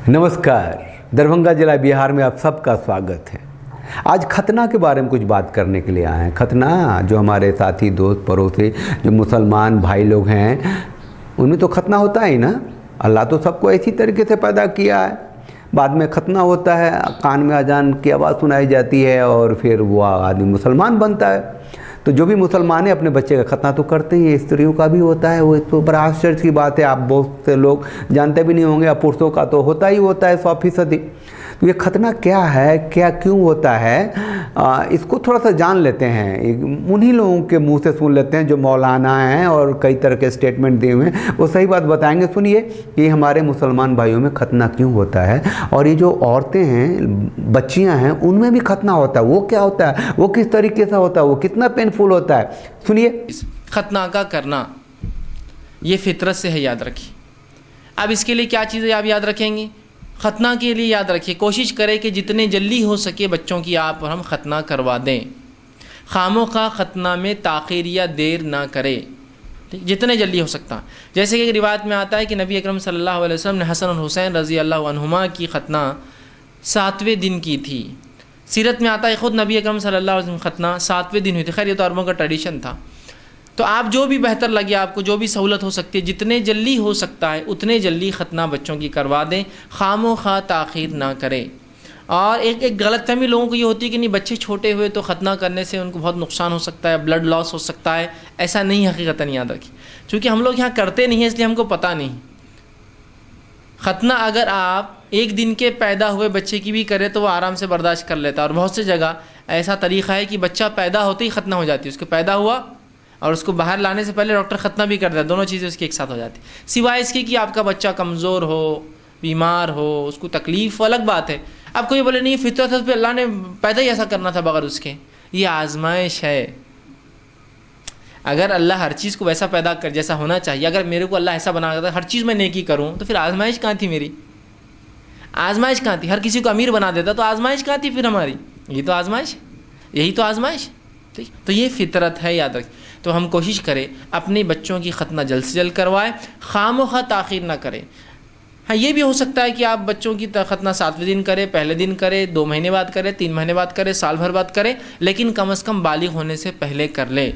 नमस्कार। दरभंगा जिला बिहार में आप सबका स्वागत है। आज खतना के बारे में कुछ बात करने के लिए आए हैं। खतना जो हमारे साथी दोस्त पड़ोसी जो मुसलमान भाई लोग हैं उनमें तो खतना होता ही ना। अल्लाह तो सबको इसी तरीके से पैदा किया है। बाद में खतना होता है, कान में अजान की आवाज़ सुनाई जाती है और फिर वो आदमी मुसलमान बनता है। तो जो भी मुसलमान है अपने बच्चे का खतना तो करते ही, स्त्रियों का भी होता है। वो इसको बड़ा आश्चर्य की बात है, आप बहुत से लोग जानते भी नहीं होंगे। अब पुरुषों का तो होता ही होता है 100%। तो ये खतना क्या है, क्या क्यों होता है, इसको थोड़ा सा जान लेते हैं। उन्हीं लोगों के मुंह से सुन लेते हैं जो मौलाना हैं और कई तरह के स्टेटमेंट दिए हुए हैं, वो सही बात बताएंगे। सुनिए कि हमारे मुसलमान भाइयों में खतना क्यों होता है और ये जो औरतें हैं, बच्चियां हैं, उनमें भी खतना होता है। वो क्या होता है, वो किस तरीके से होता है, वो कितना पेनफुल होता है, सुनिए। खतना का करना ये फितरत से है, याद रखिए। अब इसके लिए क्या चीज़ें आप याद रखेंगे? खतना के लिए याद रखिए, कोशिश करें कि जितने जल्दी हो सके बच्चों की आप और हम खतना करवा दें। खामोखा खतना में ताख़ीर या देर ना करें, ठीक, जितने जल्दी हो सकता। जैसे कि एक रिवायत में आता है कि नबी अकरम सल्लल्लाहु अलैहि वसल्लम ने हसन और हुसैन रज़ी अल्लाह अन्हुमा की खतना 7वें दिन की थी। सीरत में आता है ख़ुद नबी अकरम सल्लल्लाहु अलैहि वसल्लम खतना 7वें दिन हुई थी। खैर ये तो अरबों का ट्रेडिशन था। तो आप जो भी बेहतर लगे, आपको जो भी सहूलत हो सकती है, जितने जल्दी हो सकता है उतने जल्दी खतना बच्चों की करवा दें। खामो खा ताख़ीर ना करें। और एक गलतफहमी लोगों को ये होती है कि नहीं, बच्चे छोटे हुए तो खतना करने से उनको बहुत नुकसान हो सकता है, ब्लड लॉस हो सकता है। ऐसा नहीं, हकीकतन याद रखिए। चूँकि हम लोग यहाँ करते नहीं हैं इसलिए हमको पता नहीं। खतना अगर आप एक दिन के पैदा हुए बच्चे की भी करें तो वो आराम से बर्दाश्त कर लेता है। और बहुत सी जगह ऐसा तरीक़ा है कि बच्चा पैदा होते ही खतना हो जाती है। उसको पैदा हुआ और उसको बाहर लाने से पहले डॉक्टर खतना भी करता है। दोनों चीज़ें उसकी एक साथ हो जाती। सिवाय इसके कि आपका बच्चा कमज़ोर हो, बीमार हो, उसको तकलीफ़, अलग बात है। अब कोई बोले नहीं फितरत पे अल्लाह ने पैदा ही ऐसा करना था बगैर उसके, ये आजमाइश है। अगर अल्लाह हर चीज़ को वैसा पैदा कर जैसा होना चाहिए, अगर मेरे को अल्लाह ऐसा बना देता हर चीज़ में नेकी करूँ, तो फिर आजमाइश कहाँ थी मेरी? आजमाइश कहाँ थी? हर किसी को अमीर बना देता तो आजमाइश कहाँ थी फिर हमारी? ये तो आजमाइश, यही तो आजमाइश, ठीक। तो ये फितरत है, याद रखें। तो हम कोशिश करें अपने बच्चों की खतना जल्द से जल्द करवाएं, खामोखा ताख़ीर ना करें। हाँ, ये भी हो सकता है कि आप बच्चों की खतना 7वें दिन करें, पहले दिन करें, 2 महीने बाद करें, 3 महीने बाद करें, साल भर बाद करें, लेकिन कम से कम बालिग होने से पहले कर ले।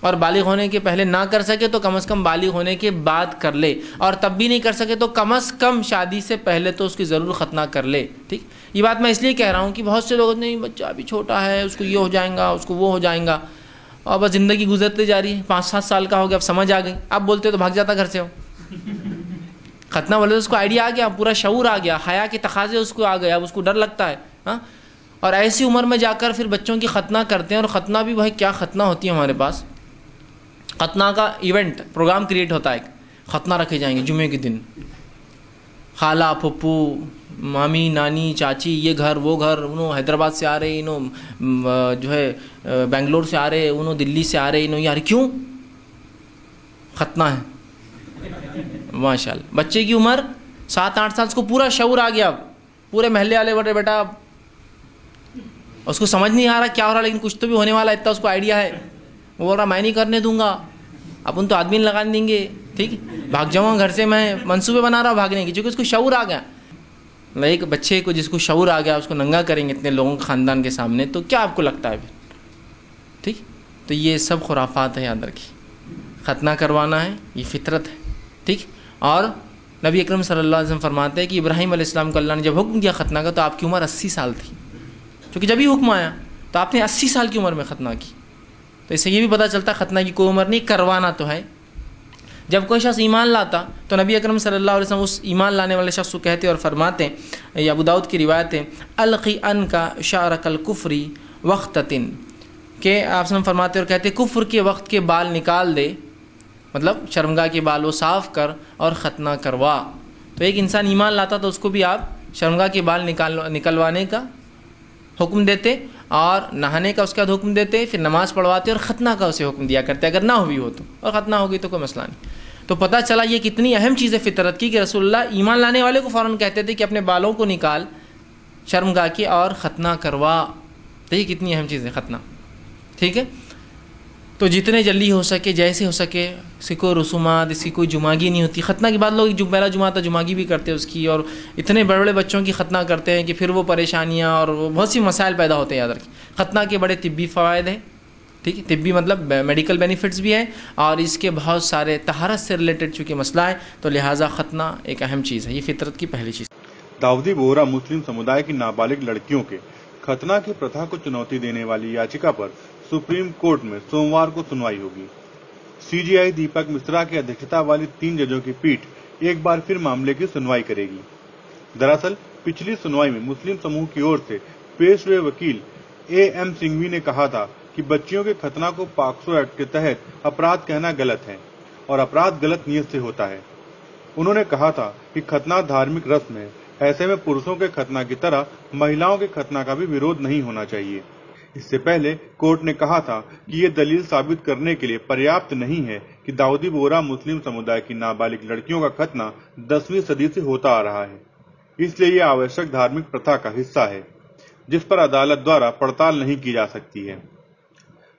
और बालिग होने के पहले ना कर सके तो कम से कम बालिग होने के बाद कर ले। और तब भी नहीं कर सके तो कम से कम शादी से पहले तो उसकी ज़रूर खतना कर ले, ठीक। ये बात मैं इसलिए कह रहा हूँ कि बहुत से लोग, नहीं बच्चा अभी छोटा है, उसको ये हो जाएगा, उसको वो हो जाएगा, और बस ज़िंदगी गुजरती जा रही है। 5-7 साल का हो गया, अब समझ आ गई, अब बोलते तो भाग जाता घर से हो। खतना बोले तो उसको आइडिया आ गया, पूरा शऊर आ गया, हया के तकाज़े उसको आ गया, अब उसको डर लगता है। हाँ, और ऐसी उम्र में जाकर फिर बच्चों की खतना करते हैं। और ख़तना भी भाई क्या खतना होती है हमारे पास। खतना का इवेंट प्रोग्राम क्रिएट होता है, खतना रखे जाएंगे जुमे के दिन। खाला फुप्पू, मामी, नानी, चाची, ये घर वो घर, उन्होंने हैदराबाद से आ रहे, इन्हों जो है बेंगलोर से आ रहे, उन्होंने दिल्ली से आ रहे, इन्हों यार क्यों? खतना है। माशाल्लाह, बच्चे की उम्र 7-8 साल, उसको पूरा शऊर आ गया। पूरे महल्ले वाले बोले बेटा, उसको समझ नहीं आ रहा क्या हो रहा, लेकिन कुछ तो भी होने वाला, इतना उसको आइडिया है। वो बोल रहा मैं नहीं करने दूंगा, अपन तो आदमी लगा देंगे, ठीक, भाग जाऊँगा घर से, मैं मंसूबे बना रहा हूँ भागने की, क्योंकि उसको शऊर आ गया। एक बच्चे को जिसको शऊर आ गया उसको नंगा करेंगे इतने लोगों के ख़ानदान के सामने, तो क्या आपको लगता है फिर? ठीक। तो ये सब खुराफात है, याद रखिए। खतना करवाना है, ये फितरत है, ठीक। और नबी अकरम सल्लल्लाहु अलैहि वसल्लम फरमाते हैं कि इब्राहीम अलैहिस्सलाम को अल्लाह ने जब हुक्म किया खतना का तो आपकी उम्र 80 साल थी। क्योंकि जब ही हुक्म आया तो आपने 80 साल की उम्र में खतना की। तो इससे ये भी पता चलता है खतना की कोई उम्र नहीं, करवाना तो है। जब कोई शख्स ईमान लाता तो नबी अकरम सल्लल्लाहु अलैहि वसल्लम उस ईमान लाने वाले शख्स को कहते और फरमाते, ये अबू दाऊद की रिवायत है, अलक़ी अन का शारकल कुफ्री वक्ततिन, के आप फरमाते और कहते कुफ्र के वक्त के बाल निकाल दे, मतलब शर्मगाह के बाल वो साफ़ कर और ख़तना करवा। तो एक इंसान ईमान लाता तो उसको भी आप शर्मगाह के बाल निकलवाने का हुक्म देते और नहाने का उसका हुक्म देते, फिर नमाज़ पढ़वाते और ख़तना का उसे हुक्म दिया करते अगर ना हुई हो तो। और ख़तना हो गई तो कोई मसला नहीं। तो पता चला ये कितनी अहम चीज़ है फितरत की कि रसूलुल्लाह ईमान लाने वाले को फ़ौरन कहते थे कि अपने बालों को निकाल शर्मगाह के और ख़तना करवा। तो ये कितनी अहम चीज़ है ख़तना, ठीक है। तो जितने जल्दी हो सके, जैसे हो सके, किसी को रसूमात, किसी कोई जुमागी नहीं होती। ख़तना के बाद लोग जो पहला जुमा था जुमागी भी करते हैं उसकी, और इतने बड़े बड़े बच्चों की ख़तना करते हैं कि फिर वो परेशानियाँ और वो बहुत सी मसाइल पैदा होते हैं। याद रखिए, ख़तना के बड़े तिब्बी फ़वाइद हैं, ठीक है, तिब्बी मतलब मेडिकल बेनिफिट्स भी हैं, और इसके बहुत सारे तहारत से रिलेटेड चूँकि मसला है, तो लिहाजा ख़तना एक अहम चीज़ है, ये फितरत की पहली चीज़। दाऊदी बोहरा मुस्लिम समुदाय की नाबालिग लड़कियों के खतना की प्रथा को चुनौती देने वाली याचिका पर सुप्रीम कोर्ट में सोमवार को सुनवाई होगी। सीजेआई दीपक मिश्रा की अध्यक्षता वाली 3 जजों की पीठ एक बार फिर मामले की सुनवाई करेगी। दरअसल पिछली सुनवाई में मुस्लिम समूह की ओर से पेश हुए वकील एएम सिंघवी ने कहा था कि बच्चियों के खतना को पॉक्सो एक्ट के तहत अपराध कहना गलत है और अपराध गलत नीयत से होता है। उन्होंने कहा था कि खतना धार्मिक रस्म है, ऐसे में पुरुषों के खतना की तरह महिलाओं के खतना का भी विरोध नहीं होना चाहिए। इससे पहले कोर्ट ने कहा था कि ये दलील साबित करने के लिए पर्याप्त नहीं है कि दाऊदी बोहरा मुस्लिम समुदाय की नाबालिग लड़कियों का खतना 10वीं सदी से होता आ रहा है, इसलिए ये आवश्यक धार्मिक प्रथा का हिस्सा है जिस पर अदालत द्वारा पड़ताल नहीं की जा सकती है।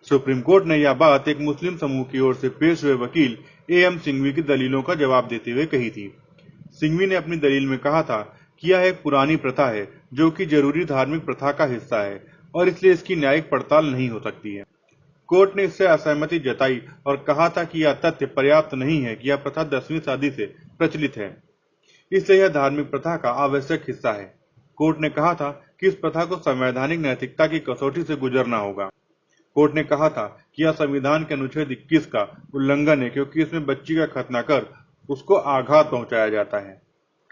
सुप्रीम कोर्ट ने यह बात एक मुस्लिम समूह की ओर से पेश हुए वकील एएम सिंघवी की दलीलों का जवाब देते हुए कही थी। सिंघवी ने अपनी दलील में कहा था कि यह एक पुरानी प्रथा है जो कि जरूरी धार्मिक प्रथा का हिस्सा है और इसलिए इसकी न्यायिक पड़ताल नहीं हो सकती है। कोर्ट ने इससे असहमति जताई और कहा था कि यह तथ्य पर्याप्त नहीं है कि यह प्रथा 10वीं सदी से प्रचलित है, इसलिए यह धार्मिक प्रथा का आवश्यक हिस्सा है। कोर्ट ने कहा था कि इस प्रथा को संवैधानिक नैतिकता की कसौटी से गुजरना होगा। कोर्ट ने कहा था कि यह संविधान के अनुच्छेद 21 का उल्लंघन है क्योंकि इसमें बच्ची का खतना कर उसको आघात पहुंचाया जाता है।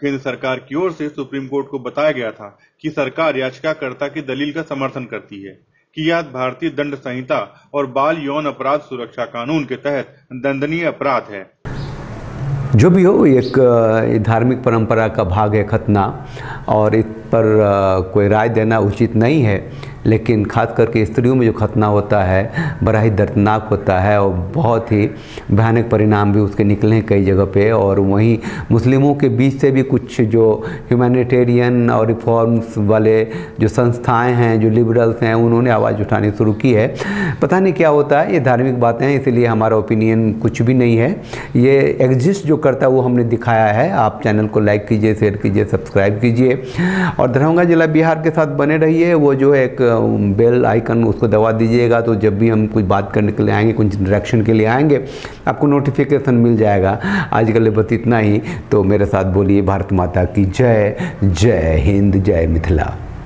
केंद्र सरकार की ओर से सुप्रीम कोर्ट को बताया गया था कि सरकार याचिकाकर्ता की दलील का समर्थन करती है कि यह भारतीय दंड संहिता और बाल यौन अपराध सुरक्षा कानून के तहत दंडनीय अपराध है। जो भी हो, एक धार्मिक परंपरा का भाग है खतना, और इस पर कोई राय देना उचित नहीं है, लेकिन ख़ास करके स्त्रियों में जो खतना होता है बड़ा ही दर्दनाक होता है और बहुत ही भयानक परिणाम भी उसके निकले हैं कई जगह पे। और वहीं मुस्लिमों के बीच से भी कुछ जो ह्यूमैनिटेरियन और रिफॉर्म्स वाले जो संस्थाएं हैं, जो लिबरल्स हैं, उन्होंने आवाज़ उठानी शुरू की है। पता नहीं क्या होता है, ये धार्मिक बातें हैं, इसीलिए हमारा ओपिनियन कुछ भी नहीं है। ये एग्जिस्ट जो करता है वो हमने दिखाया है। आप चैनल को लाइक कीजिए, शेयर कीजिए, सब्सक्राइब कीजिए और दरभंगा जिला बिहार के साथ बने रहिए। वो जो है एक बेल आइकन उसको दबा दीजिएगा, तो जब भी हम कुछ बात करने के लिए आएंगे, कुछ इंटरेक्शन के लिए आएंगे, आपको नोटिफिकेशन मिल जाएगा। आज के लिए बस इतना ही। तो मेरे साथ बोलिए भारत माता की जय। जय हिंद, जय मिथिला।